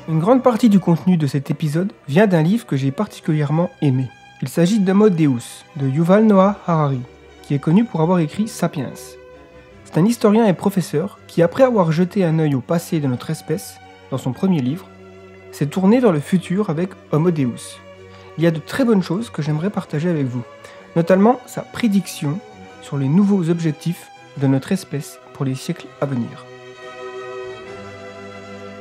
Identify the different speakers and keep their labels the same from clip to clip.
Speaker 1: Une grande partie du contenu de cet épisode vient d'un livre que j'ai particulièrement aimé. Il s'agit d'Homo Deus, de Yuval Noah Harari, qui est connu pour avoir écrit Sapiens. C'est un historien et professeur qui, après avoir jeté un œil au passé de notre espèce, dans son premier livre, s'est tourné vers le futur avec Homo Deus. Il y a de très bonnes choses que j'aimerais partager avec vous, notamment sa prédiction sur les nouveaux objectifs de notre espèce pour les siècles à venir.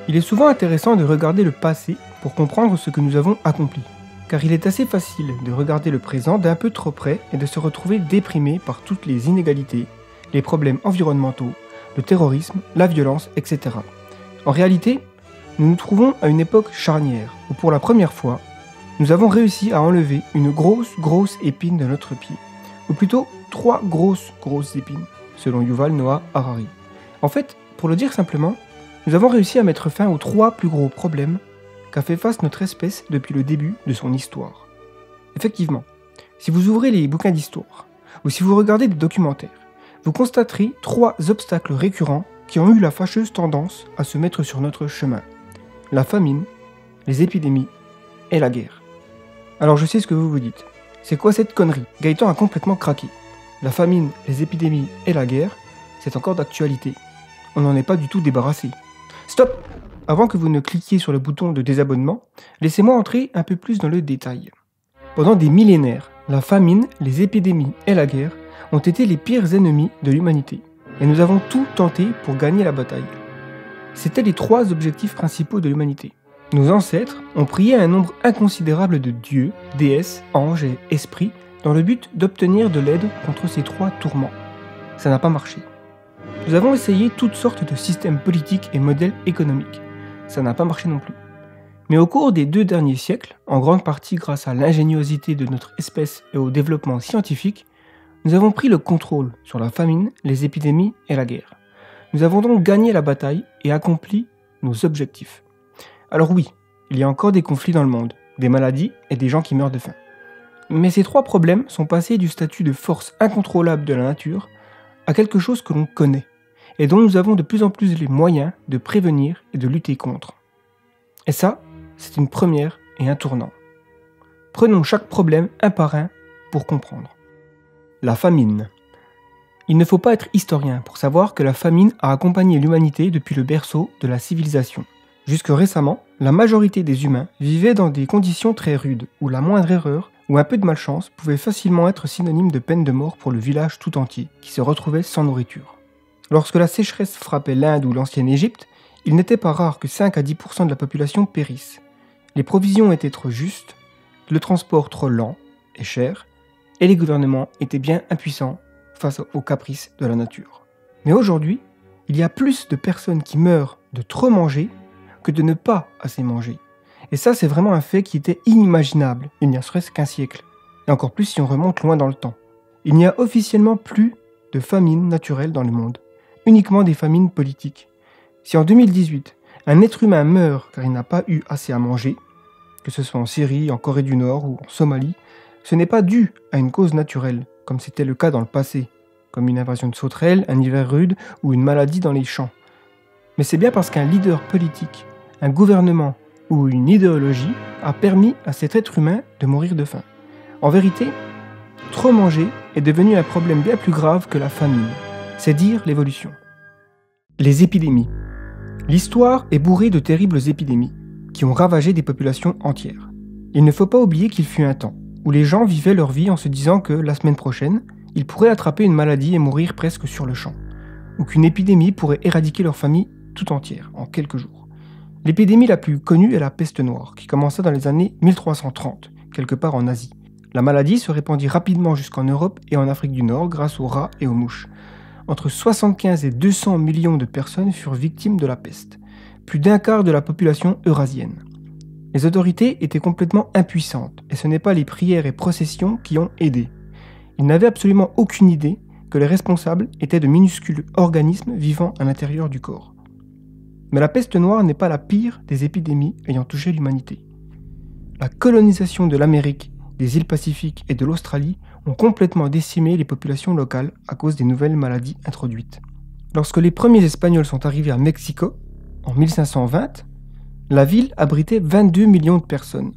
Speaker 1: Il est souvent intéressant de regarder le passé pour comprendre ce que nous avons accompli, car il est assez facile de regarder le présent d'un peu trop près et de se retrouver déprimé par toutes les inégalités, les problèmes environnementaux, le terrorisme, la violence, etc. En réalité, nous nous trouvons à une époque charnière où pour la première fois, nous avons réussi à enlever une grosse épine de notre pied, ou plutôt 3 grosses épines, selon Yuval Noah Harari. En fait, pour le dire simplement, nous avons réussi à mettre fin aux 3 plus gros problèmes qu'a fait face notre espèce depuis le début de son histoire. Effectivement, si vous ouvrez les bouquins d'histoire, ou si vous regardez des documentaires, vous constaterez 3 obstacles récurrents qui ont eu la fâcheuse tendance à se mettre sur notre chemin. La famine, les épidémies et la guerre. Alors je sais ce que vous vous dites. C'est quoi cette connerie? Gaëtan a complètement craqué. La famine, les épidémies et la guerre, c'est encore d'actualité. On n'en est pas du tout débarrassé. Stop! Avant que vous ne cliquiez sur le bouton de désabonnement, laissez-moi entrer un peu plus dans le détail. Pendant des millénaires, la famine, les épidémies et la guerre ont été les pires ennemis de l'humanité. Et nous avons tout tenté pour gagner la bataille. C'étaient les 3 objectifs principaux de l'humanité. Nos ancêtres ont prié un nombre inconsidérable de dieux, déesses, anges et esprits dans le but d'obtenir de l'aide contre ces 3 tourments. Ça n'a pas marché. Nous avons essayé toutes sortes de systèmes politiques et modèles économiques. Ça n'a pas marché non plus. Mais au cours des 2 derniers siècles, en grande partie grâce à l'ingéniosité de notre espèce et au développement scientifique, nous avons pris le contrôle sur la famine, les épidémies et la guerre. Nous avons donc gagné la bataille et accompli nos objectifs. Alors oui, il y a encore des conflits dans le monde, des maladies et des gens qui meurent de faim. Mais ces 3 problèmes sont passés du statut de force incontrôlable de la nature à quelque chose que l'on connaît, et dont nous avons de plus en plus les moyens de prévenir et de lutter contre. Et ça, c'est une première et un tournant. Prenons chaque problème un par un pour comprendre. La famine. Il ne faut pas être historien pour savoir que la famine a accompagné l'humanité depuis le berceau de la civilisation. Jusque récemment, la majorité des humains vivaient dans des conditions très rudes, où la moindre erreur ou un peu de malchance pouvait facilement être synonyme de peine de mort pour le village tout entier, qui se retrouvait sans nourriture. Lorsque la sécheresse frappait l'Inde ou l'ancienne Égypte, il n'était pas rare que 5 à 10% de la population périsse. Les provisions étaient trop justes, le transport trop lent et cher, et les gouvernements étaient bien impuissants face aux caprices de la nature. Mais aujourd'hui, il y a plus de personnes qui meurent de trop manger que de ne pas assez manger. Et ça, c'est vraiment un fait qui était inimaginable il n'y a serait-ce qu'un siècle. Et encore plus si on remonte loin dans le temps. Il n'y a officiellement plus de famine naturelle dans le monde. Uniquement des famines politiques. Si en 2018, un être humain meurt car il n'a pas eu assez à manger, que ce soit en Syrie, en Corée du Nord ou en Somalie, ce n'est pas dû à une cause naturelle, comme c'était le cas dans le passé, comme une invasion de sauterelles, un hiver rude ou une maladie dans les champs. Mais c'est bien parce qu'un leader politique, un gouvernement ou une idéologie a permis à cet être humain de mourir de faim. En vérité, trop manger est devenu un problème bien plus grave que la famine. C'est dire l'évolution. Les épidémies. L'histoire est bourrée de terribles épidémies qui ont ravagé des populations entières. Il ne faut pas oublier qu'il fut un temps où les gens vivaient leur vie en se disant que la semaine prochaine, ils pourraient attraper une maladie et mourir presque sur le champ, ou qu'une épidémie pourrait éradiquer leur famille tout entière en quelques jours. L'épidémie la plus connue est la peste noire, qui commença dans les années 1330, quelque part en Asie. La maladie se répandit rapidement jusqu'en Europe et en Afrique du Nord grâce aux rats et aux mouches. Entre 75 et 200 millions de personnes furent victimes de la peste, plus d'un quart de la population eurasienne. Les autorités étaient complètement impuissantes, et ce n'est pas les prières et processions qui ont aidé. Ils n'avaient absolument aucune idée que les responsables étaient de minuscules organismes vivant à l'intérieur du corps. Mais la peste noire n'est pas la pire des épidémies ayant touché l'humanité. La colonisation de l'Amérique, des îles Pacifiques et de l'Australie ont complètement décimé les populations locales à cause des nouvelles maladies introduites. Lorsque les premiers Espagnols sont arrivés à Mexico, en 1520, La ville abritait 22 millions de personnes.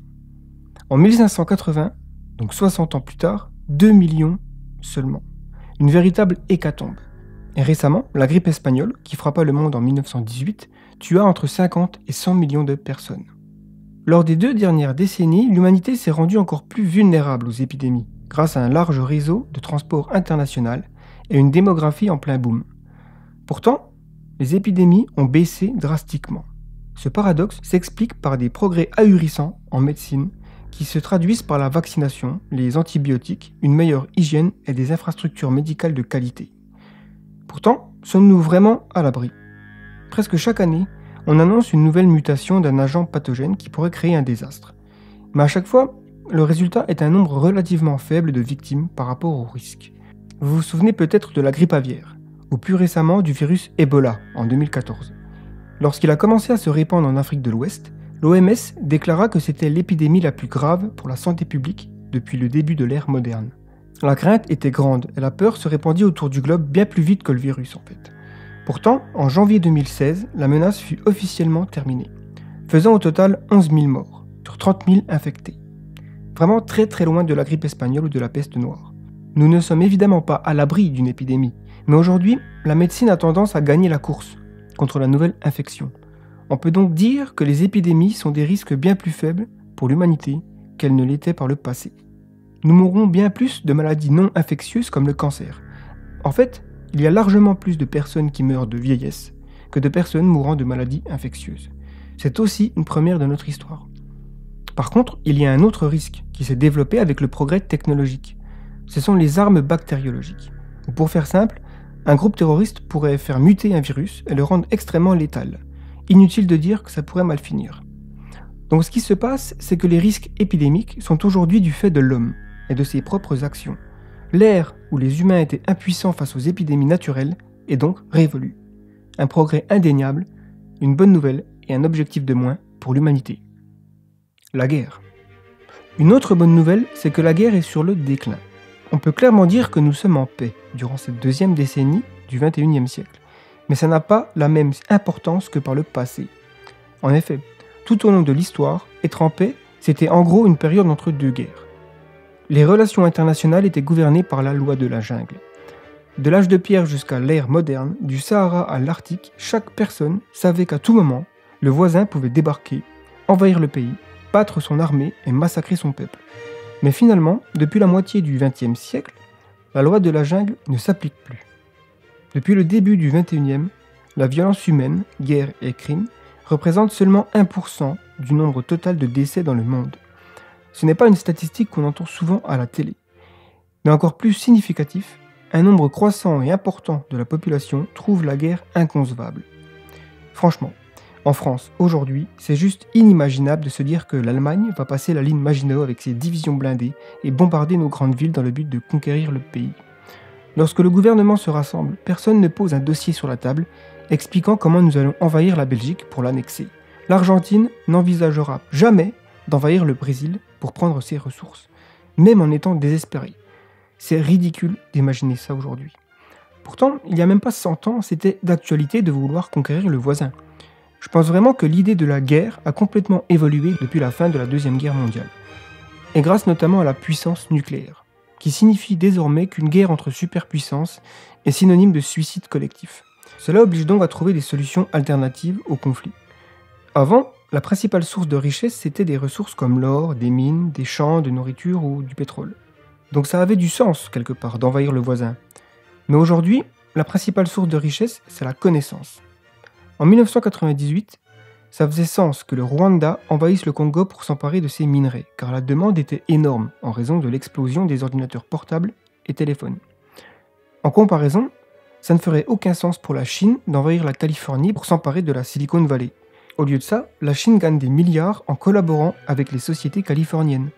Speaker 1: En 1580, donc 60 ans plus tard, 2 millions seulement. Une véritable hécatombe. Et récemment, la grippe espagnole, qui frappa le monde en 1918, tua entre 50 et 100 millions de personnes. Lors des 2 dernières décennies, l'humanité s'est rendue encore plus vulnérable aux épidémies, grâce à un large réseau de transport international et une démographie en plein boom. Pourtant, les épidémies ont baissé drastiquement. Ce paradoxe s'explique par des progrès ahurissants en médecine qui se traduisent par la vaccination, les antibiotiques, une meilleure hygiène et des infrastructures médicales de qualité. Pourtant, sommes-nous vraiment à l'abri ? Presque chaque année, on annonce une nouvelle mutation d'un agent pathogène qui pourrait créer un désastre. Mais à chaque fois, le résultat est un nombre relativement faible de victimes par rapport au risque. Vous vous souvenez peut-être de la grippe aviaire, ou plus récemment du virus Ebola en 2014. Lorsqu'il a commencé à se répandre en Afrique de l'Ouest, l'OMS déclara que c'était l'épidémie la plus grave pour la santé publique depuis le début de l'ère moderne. La crainte était grande et la peur se répandit autour du globe bien plus vite que le virus en fait. Pourtant, en janvier 2016, la menace fut officiellement terminée, faisant au total 11 000 morts, sur 30 000 infectés. Vraiment très très loin de la grippe espagnole ou de la peste noire. Nous ne sommes évidemment pas à l'abri d'une épidémie, mais aujourd'hui, la médecine a tendance à gagner la course contre la nouvelle infection. On peut donc dire que les épidémies sont des risques bien plus faibles pour l'humanité qu'elles ne l'étaient par le passé. Nous mourrons bien plus de maladies non infectieuses comme le cancer. En fait, il y a largement plus de personnes qui meurent de vieillesse que de personnes mourant de maladies infectieuses. C'est aussi une première de notre histoire. Par contre, il y a un autre risque qui s'est développé avec le progrès technologique. Ce sont les armes bactériologiques. Ou pour faire simple, un groupe terroriste pourrait faire muter un virus et le rendre extrêmement létal. Inutile de dire que ça pourrait mal finir. Donc ce qui se passe, c'est que les risques épidémiques sont aujourd'hui du fait de l'homme et de ses propres actions. L'ère où les humains étaient impuissants face aux épidémies naturelles est donc révolue. Un progrès indéniable, une bonne nouvelle et un objectif de moins pour l'humanité. La guerre. Une autre bonne nouvelle, c'est que la guerre est sur le déclin. On peut clairement dire que nous sommes en paix durant cette deuxième décennie du XXIe siècle. Mais ça n'a pas la même importance que par le passé. En effet, tout au long de l'histoire, être en paix, c'était en gros une période entre 2 guerres. Les relations internationales étaient gouvernées par la loi de la jungle. De l'âge de pierre jusqu'à l'ère moderne, du Sahara à l'Arctique, chaque personne savait qu'à tout moment, le voisin pouvait débarquer, envahir le pays, battre son armée et massacrer son peuple. Mais finalement, depuis la moitié du XXe siècle, la loi de la jungle ne s'applique plus. Depuis le début du XXIe, la violence humaine, guerre et crime représentent seulement 1% du nombre total de décès dans le monde. Ce n'est pas une statistique qu'on entend souvent à la télé. Mais encore plus significatif, un nombre croissant et important de la population trouve la guerre inconcevable. Franchement, en France, aujourd'hui, c'est juste inimaginable de se dire que l'Allemagne va passer la ligne Maginot avec ses divisions blindées et bombarder nos grandes villes dans le but de conquérir le pays. Lorsque le gouvernement se rassemble, personne ne pose un dossier sur la table expliquant comment nous allons envahir la Belgique pour l'annexer. L'Argentine n'envisagera jamais d'envahir le Brésil pour prendre ses ressources, même en étant désespérée. C'est ridicule d'imaginer ça aujourd'hui. Pourtant, il n'y a même pas 100 ans, c'était d'actualité de vouloir conquérir le voisin. Je pense vraiment que l'idée de la guerre a complètement évolué depuis la fin de la Deuxième Guerre mondiale. Et grâce notamment à la puissance nucléaire, qui signifie désormais qu'une guerre entre superpuissances est synonyme de suicide collectif. Cela oblige donc à trouver des solutions alternatives au conflit. Avant, la principale source de richesse, c'était des ressources comme l'or, des mines, des champs de nourriture ou du pétrole. Donc ça avait du sens, quelque part, d'envahir le voisin. Mais aujourd'hui, la principale source de richesse, c'est la connaissance. En 1998, ça faisait sens que le Rwanda envahisse le Congo pour s'emparer de ses minerais, car la demande était énorme en raison de l'explosion des ordinateurs portables et téléphones. En comparaison, ça ne ferait aucun sens pour la Chine d'envahir la Californie pour s'emparer de la Silicon Valley. Au lieu de ça, la Chine gagne des milliards en collaborant avec les sociétés californiennes.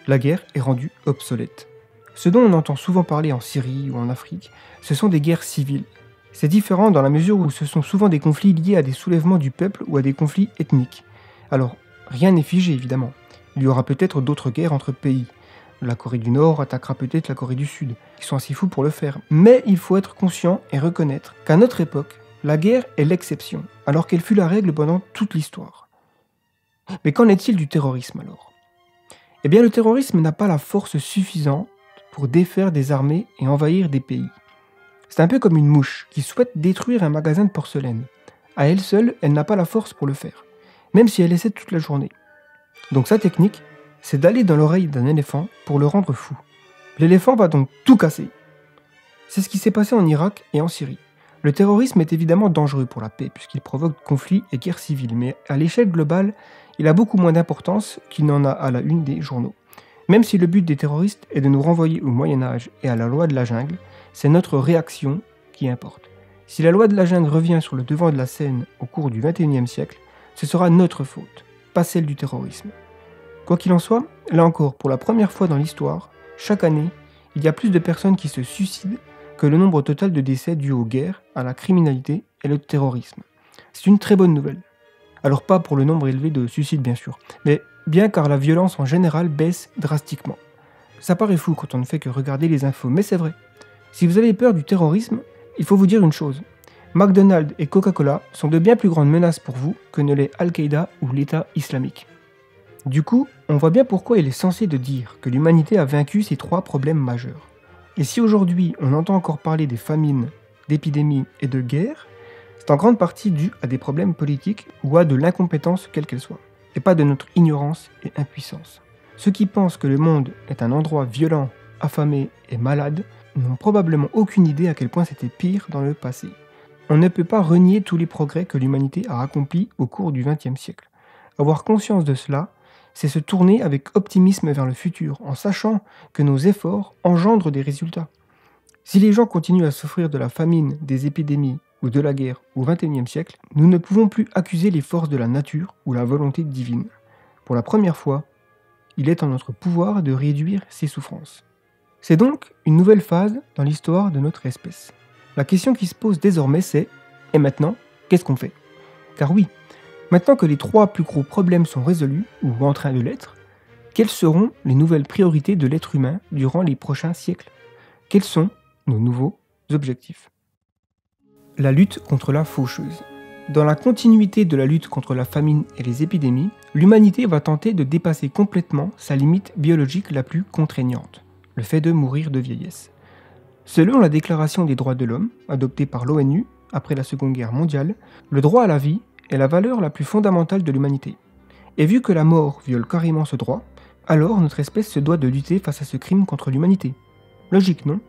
Speaker 1: La guerre est rendue obsolète. Ce dont on entend souvent parler en Syrie ou en Afrique, ce sont des guerres civiles. C'est différent dans la mesure où ce sont souvent des conflits liés à des soulèvements du peuple ou à des conflits ethniques. Alors, rien n'est figé évidemment. Il y aura peut-être d'autres guerres entre pays. La Corée du Nord attaquera peut-être la Corée du Sud, qui sont assez fous pour le faire. Mais il faut être conscient et reconnaître qu'à notre époque, la guerre est l'exception, alors qu'elle fut la règle pendant toute l'histoire. Mais qu'en est-il du terrorisme alors? Eh bien le terrorisme n'a pas la force suffisante pour défaire des armées et envahir des pays. C'est un peu comme une mouche qui souhaite détruire un magasin de porcelaine. À elle seule, elle n'a pas la force pour le faire, même si elle essaie toute la journée. Donc sa technique, c'est d'aller dans l'oreille d'un éléphant pour le rendre fou. L'éléphant va donc tout casser. C'est ce qui s'est passé en Irak et en Syrie. Le terrorisme est évidemment dangereux pour la paix puisqu'il provoque conflits et guerres civiles, mais à l'échelle globale, il a beaucoup moins d'importance qu'il n'en a à la une des journaux. Même si le but des terroristes est de nous renvoyer au Moyen-Âge et à la loi de la jungle, c'est notre réaction qui importe. Si la loi de la jungle revient sur le devant de la scène au cours du XXIe siècle, ce sera notre faute, pas celle du terrorisme. Quoi qu'il en soit, là encore, pour la première fois dans l'histoire, chaque année, il y a plus de personnes qui se suicident que le nombre total de décès dus aux guerres, à la criminalité et au terrorisme. C'est une très bonne nouvelle. Alors pas pour le nombre élevé de suicides bien sûr, mais bien car la violence en général baisse drastiquement. Ça paraît fou quand on ne fait que regarder les infos, mais c'est vrai. Si vous avez peur du terrorisme, il faut vous dire une chose. McDonald's et Coca-Cola sont de bien plus grandes menaces pour vous que ne l'est Al-Qaïda ou l'État islamique. Du coup, on voit bien pourquoi il est censé de dire que l'humanité a vaincu ces 3 problèmes majeurs. Et si aujourd'hui on entend encore parler des famines, d'épidémies et de guerres, c'est en grande partie dû à des problèmes politiques ou à de l'incompétence quelle qu'elle soit, et pas de notre ignorance et impuissance. Ceux qui pensent que le monde est un endroit violent, affamé et malade n'ont probablement aucune idée à quel point c'était pire dans le passé. On ne peut pas renier tous les progrès que l'humanité a accomplis au cours du XXe siècle. Avoir conscience de cela, c'est se tourner avec optimisme vers le futur, en sachant que nos efforts engendrent des résultats. Si les gens continuent à souffrir de la famine, des épidémies ou de la guerre au XXIe siècle, nous ne pouvons plus accuser les forces de la nature ou la volonté divine. Pour la première fois, il est en notre pouvoir de réduire ces souffrances. C'est donc une nouvelle phase dans l'histoire de notre espèce. La question qui se pose désormais c'est « Et maintenant, qu'est-ce qu'on fait ?» Car oui, maintenant que les 3 plus gros problèmes sont résolus, ou en train de l'être, quelles seront les nouvelles priorités de l'être humain durant les prochains siècles? Quels sont nos nouveaux objectifs? La lutte contre la faucheuse. Dans la continuité de la lutte contre la famine et les épidémies, l'humanité va tenter de dépasser complètement sa limite biologique la plus contraignante, le fait de mourir de vieillesse. Selon la Déclaration des droits de l'homme, adoptée par l'ONU après la Seconde Guerre mondiale, le droit à la vie est la valeur la plus fondamentale de l'humanité. Et vu que la mort viole carrément ce droit, alors notre espèce se doit de lutter face à ce crime contre l'humanité. Logique, non?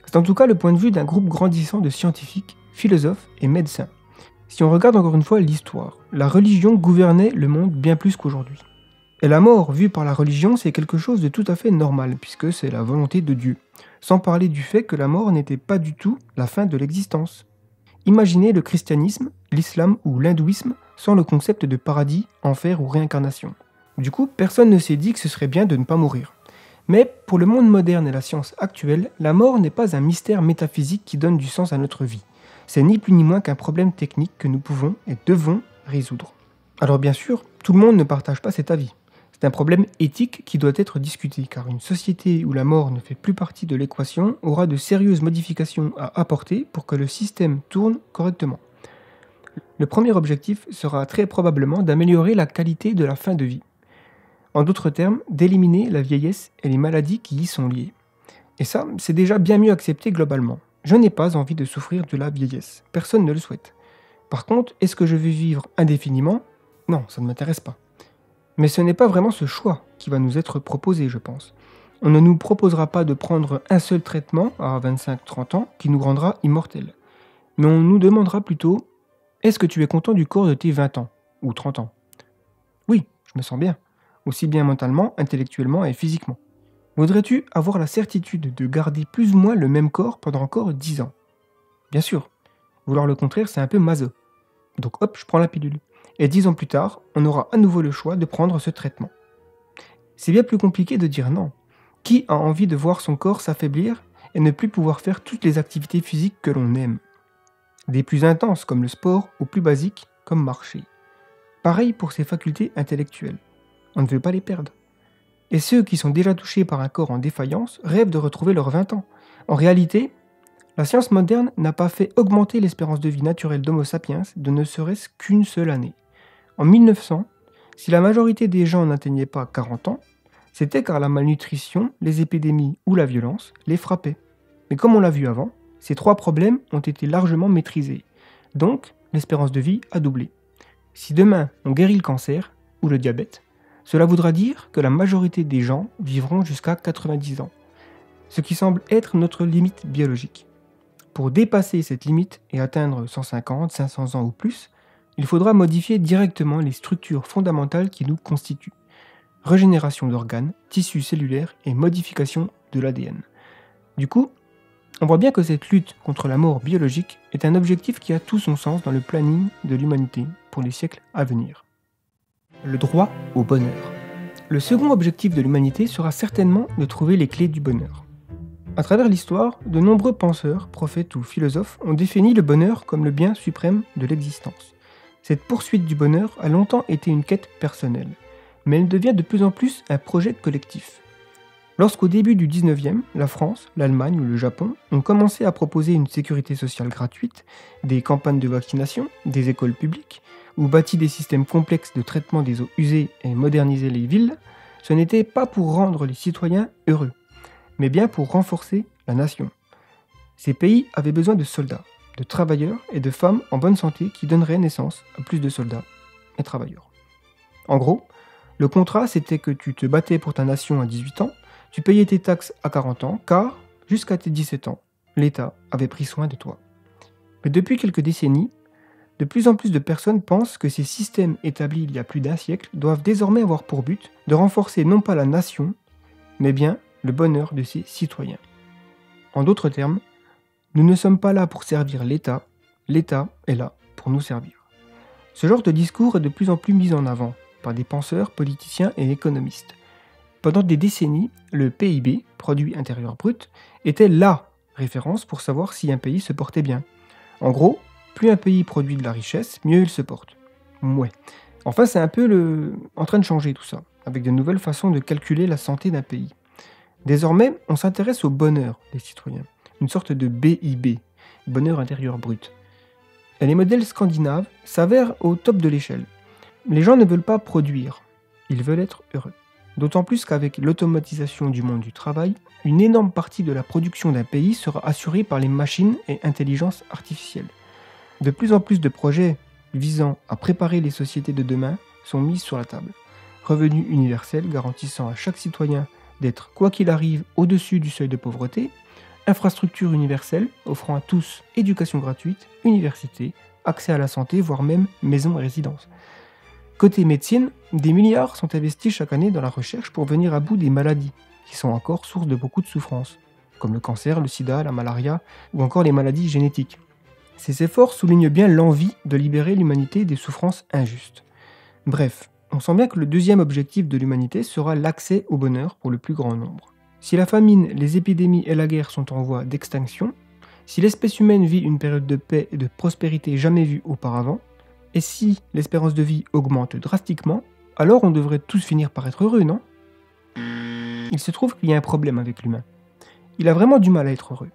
Speaker 1: C'est en tout cas le point de vue d'un groupe grandissant de scientifiques, philosophes et médecins. Si on regarde encore une fois l'histoire, la religion gouvernait le monde bien plus qu'aujourd'hui. Et la mort vue par la religion, c'est quelque chose de tout à fait normal, puisque c'est la volonté de Dieu. Sans parler du fait que la mort n'était pas du tout la fin de l'existence. Imaginez le christianisme, l'islam ou l'hindouisme sans le concept de paradis, enfer ou réincarnation. Du coup, personne ne s'est dit que ce serait bien de ne pas mourir. Mais pour le monde moderne et la science actuelle, la mort n'est pas un mystère métaphysique qui donne du sens à notre vie. C'est ni plus ni moins qu'un problème technique que nous pouvons et devons résoudre. Alors bien sûr, tout le monde ne partage pas cet avis. C'est un problème éthique qui doit être discuté, car une société où la mort ne fait plus partie de l'équation aura de sérieuses modifications à apporter pour que le système tourne correctement. Le premier objectif sera très probablement d'améliorer la qualité de la fin de vie. En d'autres termes, d'éliminer la vieillesse et les maladies qui y sont liées. Et ça, c'est déjà bien mieux accepté globalement. Je n'ai pas envie de souffrir de la vieillesse. Personne ne le souhaite. Par contre, est-ce que je vais vivre indéfiniment? Non, ça ne m'intéresse pas. Mais ce n'est pas vraiment ce choix qui va nous être proposé, je pense. On ne nous proposera pas de prendre un seul traitement à 25-30 ans qui nous rendra immortels. Mais on nous demandera plutôt « Est-ce que tu es content du corps de tes 20 ans ou 30 ans ?» Oui, je me sens bien, aussi bien mentalement, intellectuellement et physiquement. Voudrais-tu avoir la certitude de garder plus ou moins le même corps pendant encore 10 ans? Bien sûr, vouloir le contraire c'est un peu maso. Donc hop, je prends la pilule. Et 10 ans plus tard, on aura à nouveau le choix de prendre ce traitement. C'est bien plus compliqué de dire non. Qui a envie de voir son corps s'affaiblir et ne plus pouvoir faire toutes les activités physiques que l'on aime? Des plus intenses comme le sport ou plus basiques comme marcher. Pareil pour ses facultés intellectuelles. On ne veut pas les perdre. Et ceux qui sont déjà touchés par un corps en défaillance rêvent de retrouver leurs 20 ans. En réalité, la science moderne n'a pas fait augmenter l'espérance de vie naturelle d'Homo sapiens de ne serait-ce qu'une seule année. En 1900, Si la majorité des gens n'atteignaient pas 40 ans, c'était car la malnutrition, les épidémies ou la violence les frappaient. Mais comme on l'a vu avant, ces 3 problèmes ont été largement maîtrisés. Donc, l'espérance de vie a doublé. Si demain on guérit le cancer ou le diabète, cela voudra dire que la majorité des gens vivront jusqu'à 90 ans, ce qui semble être notre limite biologique. Pour dépasser cette limite et atteindre 150, 500 ans ou plus, il faudra modifier directement les structures fondamentales qui nous constituent. Régénération d'organes, tissus cellulaires et modification de l'ADN. Du coup, on voit bien que cette lutte contre la mort biologique est un objectif qui a tout son sens dans le planning de l'humanité pour les siècles à venir. Le droit au bonheur. Le second objectif de l'humanité sera certainement de trouver les clés du bonheur. À travers l'histoire, de nombreux penseurs, prophètes ou philosophes ont défini le bonheur comme le bien suprême de l'existence. Cette poursuite du bonheur a longtemps été une quête personnelle, mais elle devient de plus en plus un projet collectif. Lorsqu'au début du 19e, la France, l'Allemagne ou le Japon ont commencé à proposer une sécurité sociale gratuite, des campagnes de vaccination, des écoles publiques, ou bâti des systèmes complexes de traitement des eaux usées et modernisé les villes, ce n'était pas pour rendre les citoyens heureux, mais bien pour renforcer la nation. Ces pays avaient besoin de soldats, de travailleurs et de femmes en bonne santé qui donneraient naissance à plus de soldats et travailleurs. En gros, le contrat c'était que tu te battais pour ta nation à 18 ans, tu payais tes taxes à 40 ans, car, jusqu'à tes 17 ans, l'État avait pris soin de toi. Mais depuis quelques décennies, de plus en plus de personnes pensent que ces systèmes établis il y a plus d'un siècle doivent désormais avoir pour but de renforcer non pas la nation, mais bien le bonheur de ses citoyens. En d'autres termes, nous ne sommes pas là pour servir l'État, l'État est là pour nous servir. Ce genre de discours est de plus en plus mis en avant par des penseurs, politiciens et économistes. Pendant des décennies, le PIB, produit intérieur brut, était LA référence pour savoir si un pays se portait bien. En gros, plus un pays produit de la richesse, mieux il se porte. Ouais. Enfin, c'est un peu en train de changer tout ça, avec de nouvelles façons de calculer la santé d'un pays. Désormais, on s'intéresse au bonheur des citoyens, une sorte de BIB, bonheur intérieur brut. Et les modèles scandinaves s'avèrent au top de l'échelle. Les gens ne veulent pas produire, ils veulent être heureux. D'autant plus qu'avec l'automatisation du monde du travail, une énorme partie de la production d'un pays sera assurée par les machines et intelligence artificielle. De plus en plus de projets visant à préparer les sociétés de demain sont mis sur la table. Revenu universel garantissant à chaque citoyen d'être, quoi qu'il arrive, au-dessus du seuil de pauvreté, infrastructure universelle offrant à tous éducation gratuite, université, accès à la santé, voire même maison et résidence. Côté médecine, des milliards sont investis chaque année dans la recherche pour venir à bout des maladies, qui sont encore source de beaucoup de souffrances, comme le cancer, le sida, la malaria ou encore les maladies génétiques. Ces efforts soulignent bien l'envie de libérer l'humanité des souffrances injustes. Bref, on sent bien que le deuxième objectif de l'humanité sera l'accès au bonheur pour le plus grand nombre. Si la famine, les épidémies et la guerre sont en voie d'extinction, si l'espèce humaine vit une période de paix et de prospérité jamais vue auparavant, et si l'espérance de vie augmente drastiquement, alors on devrait tous finir par être heureux, non ? Il se trouve qu'il y a un problème avec l'humain. Il a vraiment du mal à être heureux.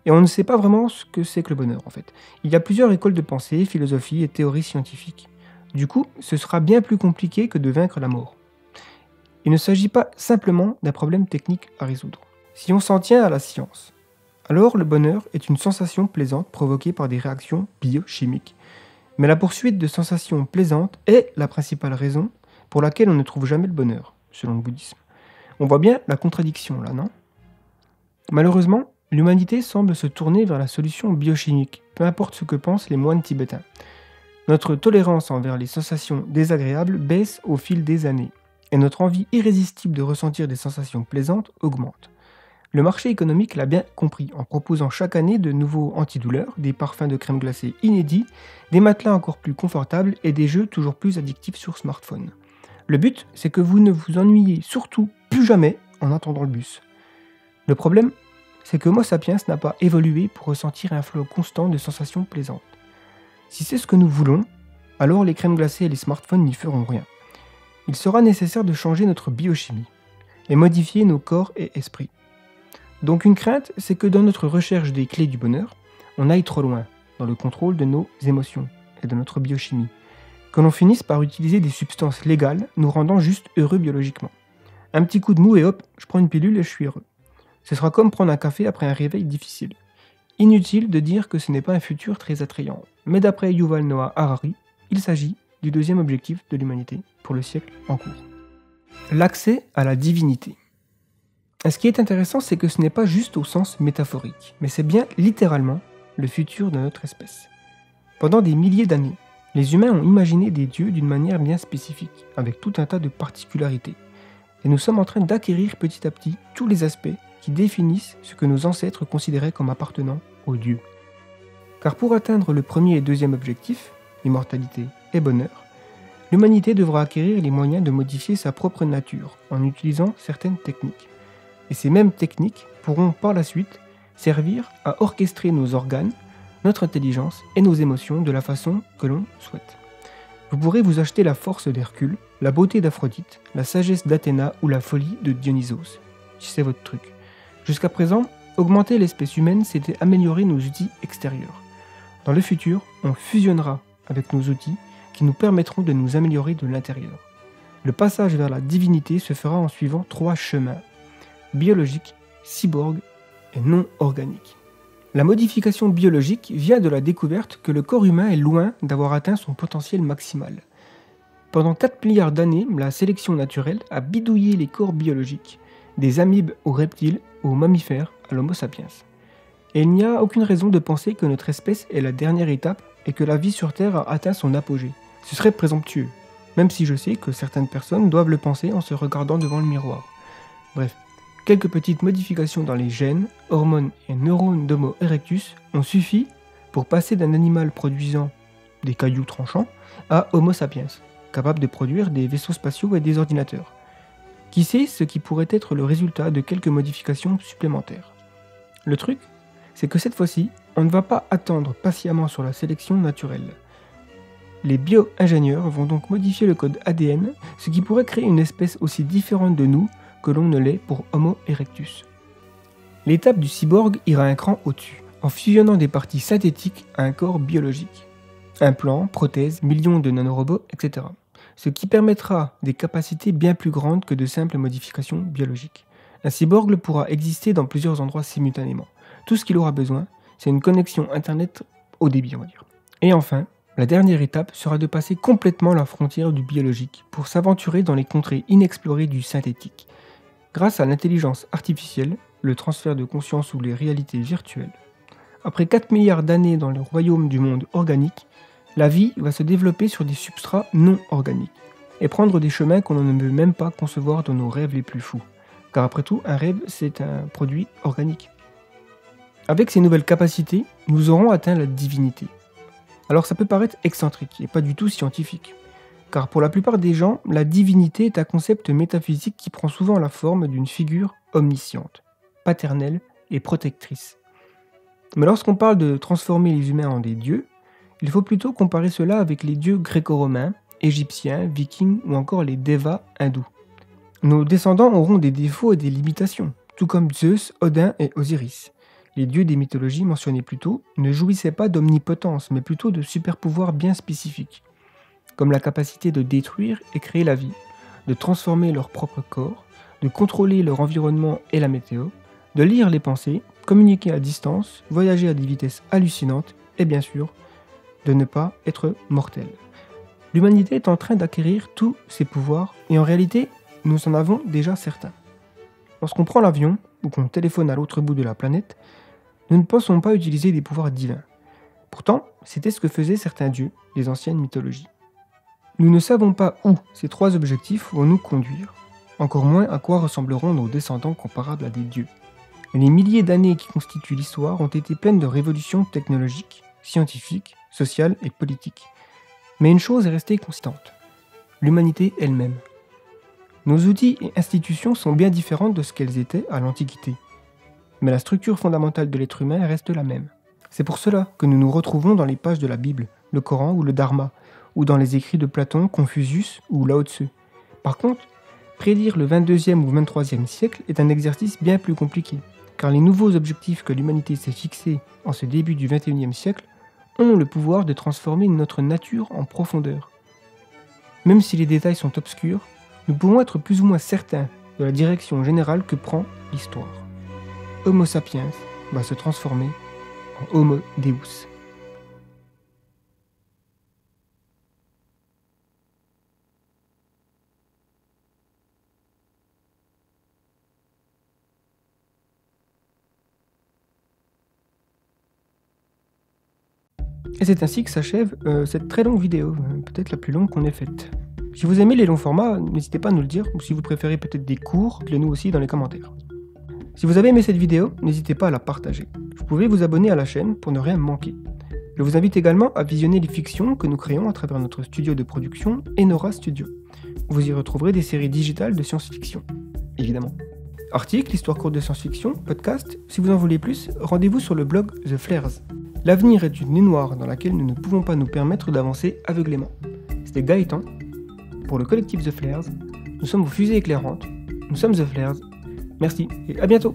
Speaker 1: Et on ne sait pas vraiment ce que c'est que le bonheur en fait. Il y a plusieurs écoles de pensée, philosophie et théories scientifiques. Du coup, ce sera bien plus compliqué que de vaincre la mort. Il ne s'agit pas simplement d'un problème technique à résoudre. Si on s'en tient à la science, alors le bonheur est une sensation plaisante provoquée par des réactions biochimiques. Mais la poursuite de sensations plaisantes est la principale raison pour laquelle on ne trouve jamais le bonheur, selon le bouddhisme. On voit bien la contradiction là, non ? Malheureusement, l'humanité semble se tourner vers la solution biochimique, peu importe ce que pensent les moines tibétains. Notre tolérance envers les sensations désagréables baisse au fil des années, et notre envie irrésistible de ressentir des sensations plaisantes augmente. Le marché économique l'a bien compris en proposant chaque année de nouveaux antidouleurs, des parfums de crème glacée inédits, des matelas encore plus confortables et des jeux toujours plus addictifs sur smartphone. Le but, c'est que vous ne vous ennuyez surtout plus jamais en attendant le bus. Le problème, c'est que Homo sapiens n'a pas évolué pour ressentir un flot constant de sensations plaisantes. Si c'est ce que nous voulons, alors les crèmes glacées et les smartphones n'y feront rien. Il sera nécessaire de changer notre biochimie et modifier nos corps et esprits. Donc une crainte, c'est que dans notre recherche des clés du bonheur, on aille trop loin dans le contrôle de nos émotions et de notre biochimie, que l'on finisse par utiliser des substances légales nous rendant juste heureux biologiquement. Un petit coup de mou et hop, je prends une pilule et je suis heureux. Ce sera comme prendre un café après un réveil difficile. Inutile de dire que ce n'est pas un futur très attrayant, mais d'après Yuval Noah Harari, il s'agit du deuxième objectif de l'humanité pour le siècle en cours. L'accès à la divinité. Et ce qui est intéressant, c'est que ce n'est pas juste au sens métaphorique, mais c'est bien littéralement le futur de notre espèce. Pendant des milliers d'années, les humains ont imaginé des dieux d'une manière bien spécifique, avec tout un tas de particularités. Et nous sommes en train d'acquérir petit à petit tous les aspects qui définissent ce que nos ancêtres considéraient comme appartenant aux dieux. Car pour atteindre le premier et deuxième objectif, immortalité et bonheur, l'humanité devra acquérir les moyens de modifier sa propre nature en utilisant certaines techniques. Et ces mêmes techniques pourront par la suite servir à orchestrer nos organes, notre intelligence et nos émotions de la façon que l'on souhaite. Vous pourrez vous acheter la force d'Hercule, la beauté d'Aphrodite, la sagesse d'Athéna ou la folie de Dionysos, si c'est votre truc. Jusqu'à présent, augmenter l'espèce humaine, c'était améliorer nos outils extérieurs. Dans le futur, on fusionnera avec nos outils qui nous permettront de nous améliorer de l'intérieur. Le passage vers la divinité se fera en suivant 3 chemins: biologique, cyborg et non organique. La modification biologique vient de la découverte que le corps humain est loin d'avoir atteint son potentiel maximal. Pendant 4 milliards d'années, la sélection naturelle a bidouillé les corps biologiques, des amibes aux reptiles, aux mammifères, à l'Homo sapiens. Et il n'y a aucune raison de penser que notre espèce est la dernière étape et que la vie sur Terre a atteint son apogée. Ce serait présomptueux, même si je sais que certaines personnes doivent le penser en se regardant devant le miroir. Bref, quelques petites modifications dans les gènes, hormones et neurones d'Homo erectus ont suffi pour passer d'un animal produisant des cailloux tranchants à Homo sapiens, capable de produire des vaisseaux spatiaux et des ordinateurs. Qui sait ce qui pourrait être le résultat de quelques modifications supplémentaires? Le truc, c'est que cette fois-ci, on ne va pas attendre patiemment sur la sélection naturelle. Les bio-ingénieurs vont donc modifier le code ADN, ce qui pourrait créer une espèce aussi différente de nous que l'on ne l'est pour Homo erectus. L'étape du cyborg ira un cran au-dessus, en fusionnant des parties synthétiques à un corps biologique. Implants, prothèses, millions de nanorobots, etc. Ce qui permettra des capacités bien plus grandes que de simples modifications biologiques. Un cyborg pourra exister dans plusieurs endroits simultanément. Tout ce qu'il aura besoin, c'est une connexion internet haut débit, on va dire. Et enfin, la dernière étape sera de passer complètement la frontière du biologique pour s'aventurer dans les contrées inexplorées du synthétique. Grâce à l'intelligence artificielle, le transfert de conscience ou les réalités virtuelles. Après 4 milliards d'années dans le royaume du monde organique, la vie va se développer sur des substrats non organiques et prendre des chemins qu'on ne peut même pas concevoir dans nos rêves les plus fous. Car après tout, un rêve, c'est un produit organique. Avec ces nouvelles capacités, nous aurons atteint la divinité. Alors ça peut paraître excentrique et pas du tout scientifique. Car pour la plupart des gens, la divinité est un concept métaphysique qui prend souvent la forme d'une figure omnisciente, paternelle et protectrice. Mais lorsqu'on parle de transformer les humains en des dieux, il faut plutôt comparer cela avec les dieux gréco-romains, égyptiens, vikings ou encore les devas hindous. Nos descendants auront des défauts et des limitations, tout comme Zeus, Odin et Osiris. Les dieux des mythologies mentionnés plus tôt ne jouissaient pas d'omnipotence, mais plutôt de super-pouvoirs bien spécifiques, comme la capacité de détruire et créer la vie, de transformer leur propre corps, de contrôler leur environnement et la météo, de lire les pensées, communiquer à distance, voyager à des vitesses hallucinantes et bien sûr, de ne pas être mortel. L'humanité est en train d'acquérir tous ces pouvoirs et en réalité, nous en avons déjà certains. Lorsqu'on prend l'avion ou qu'on téléphone à l'autre bout de la planète, nous ne pensons pas utiliser des pouvoirs divins. Pourtant, c'était ce que faisaient certains dieux des anciennes mythologies. Nous ne savons pas où ces 3 objectifs vont nous conduire, encore moins à quoi ressembleront nos descendants comparables à des dieux. Et les milliers d'années qui constituent l'histoire ont été pleines de révolutions technologiques, scientifiques, sociales et politiques. Mais une chose est restée constante, l'humanité elle-même. Nos outils et institutions sont bien différentes de ce qu'elles étaient à l'Antiquité. Mais la structure fondamentale de l'être humain reste la même. C'est pour cela que nous nous retrouvons dans les pages de la Bible, le Coran ou le Dharma, ou dans les écrits de Platon, Confucius ou Lao Tzu. Par contre, prédire le 22e ou 23e siècle est un exercice bien plus compliqué, car les nouveaux objectifs que l'humanité s'est fixés en ce début du 21e siècle ont le pouvoir de transformer notre nature en profondeur. Même si les détails sont obscurs, nous pouvons être plus ou moins certains de la direction générale que prend l'histoire. Homo sapiens va se transformer en Homo Deus. Et c'est ainsi que s'achève cette très longue vidéo, peut-être la plus longue qu'on ait faite. Si vous aimez les longs formats, n'hésitez pas à nous le dire, ou si vous préférez peut-être des courts, dites-le nous aussi dans les commentaires. Si vous avez aimé cette vidéo, n'hésitez pas à la partager. Vous pouvez vous abonner à la chaîne pour ne rien manquer. Je vous invite également à visionner les fictions que nous créons à travers notre studio de production Enora Studio. Vous y retrouverez des séries digitales de science-fiction, évidemment. Articles, histoires courtes de science-fiction, podcasts, si vous en voulez plus, rendez-vous sur le blog The Flares. L'avenir est une nuit noire dans laquelle nous ne pouvons pas nous permettre d'avancer aveuglément. C'était Gaëtan, pour le collectif The Flares. Nous sommes vos fusées éclairantes, nous sommes The Flares. Merci et à bientôt!